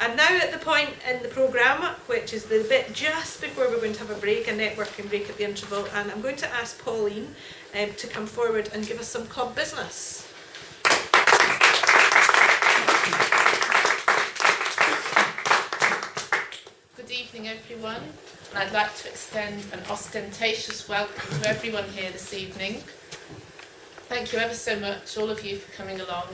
And now at the point in the programme, which is the bit just before we're going to have a break, a networking break at the interval, and I'm going to ask Pauline to come forward and give us some club business. Good evening everyone, and I'd like to extend an ostentatious welcome to everyone here this evening. Thank you ever so much, all of you, for coming along,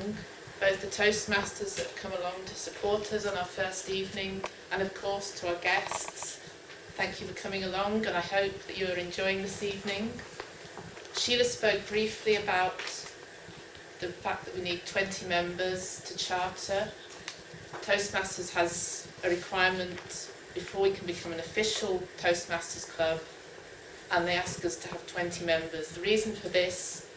both the Toastmasters that have come along to support us on our first evening, and of course to our guests. Thank you for coming along, and I hope that you are enjoying this evening. Sheila spoke briefly about the fact that we need 20 members to charter. Toastmasters has a requirement before we can become an official Toastmasters club, and they ask us to have 20 members. The reason for this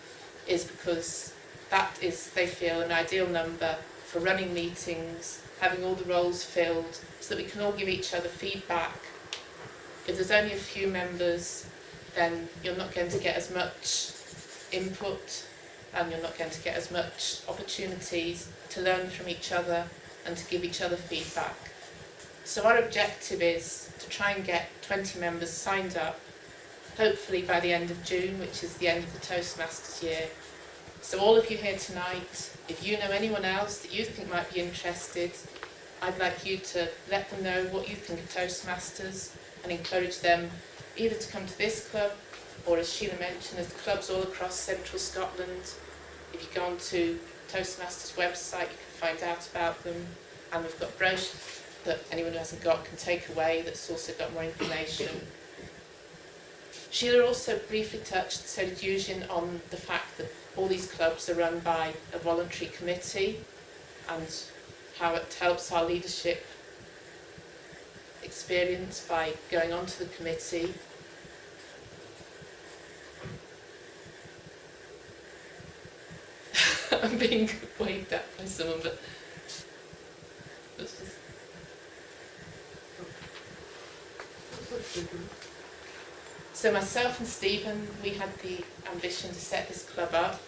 is because that is, they feel, an ideal number for running meetings, having all the roles filled, so that we can all give each other feedback. If there's only a few members, then you're not going to get as much input, and you're not going to get as much opportunities to learn from each other and to give each other feedback. So our objective is to try and get 20 members signed up, hopefully by the end of June, which is the end of the Toastmasters year. So all of you here tonight, if you know anyone else that you think might be interested, I'd like you to let them know what you think of Toastmasters and encourage them either to come to this club, or as Sheila mentioned, there's clubs all across central Scotland. If you go onto Toastmasters website, you can find out about them, and we've got brochures that anyone who hasn't got can take away that's also got more information. Sheila also briefly touched, so did Eugene, on the fact that all these clubs are run by a voluntary committee, and how it helps our leadership experience by going onto the committee. I'm being waved at by someone, but so myself and Stephen, we had the ambition to set this club up.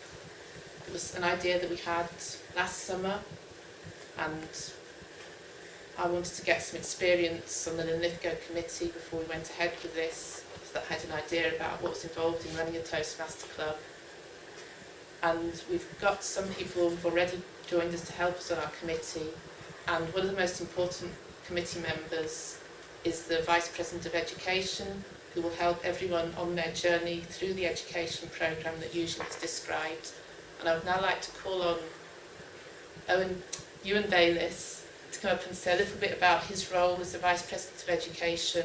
It was an idea that we had last summer, and I wanted to get some experience on the Linlithgow committee before we went ahead with this, so that I had an idea about what was involved in running a Toastmaster club. And we've got some people who've already joined us to help us on our committee, and one of the most important committee members is the Vice President of Education, who will help everyone on their journey through the education programme that Eugene has described. And I would now like to call on Ewan Bayliss to come up and say a little bit about his role as the Vice President of Education,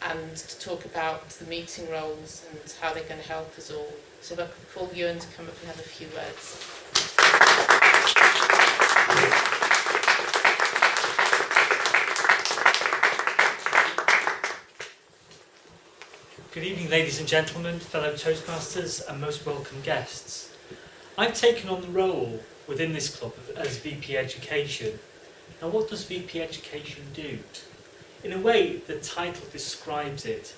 and to talk about the meeting roles and how they're going to help us all. So if I could call Ewan to come up and have a few words. Good evening, ladies and gentlemen, fellow Toastmasters and most welcome guests. I've taken on the role within this club as VP Education. Now, what does VP Education do? In a way, the title describes it.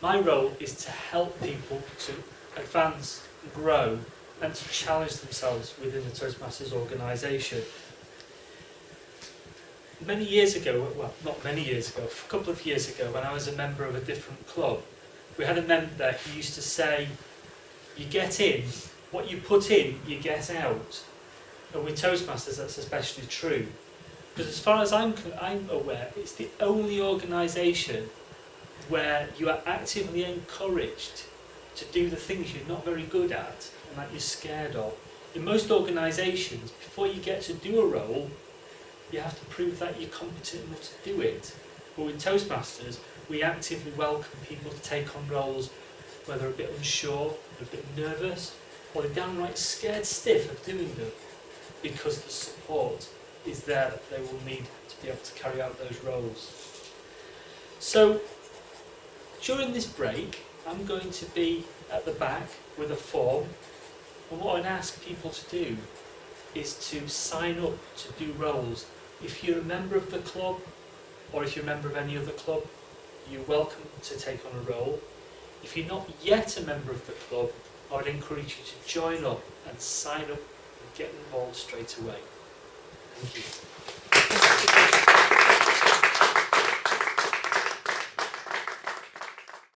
My role is to help people to advance, grow, and to challenge themselves within the Toastmasters organisation. Many years ago, well, not many years ago, a couple of years ago, when I was a member of a different club, we had a member there who used to say, you get in, what you put in, you get out. And with Toastmasters, that's especially true. Because as far as I'm aware, it's the only organisation where you are actively encouraged to do the things you're not very good at and that you're scared of. In most organisations, before you get to do a role, you have to prove that you're competent enough to do it. But with Toastmasters, we actively welcome people to take on roles where they're a bit unsure, they're a bit nervous, or they're downright scared stiff of doing them, because the support is there that they will need to be able to carry out those roles. So during this break, I'm going to be at the back with a form, and what I'd ask people to do is to sign up to do roles. If you're a member of the club, or if you're a member of any other club, you're welcome to take on a role. If you're not yet a member of the club, I would encourage you to join up and sign up and get involved straight away. Thank you.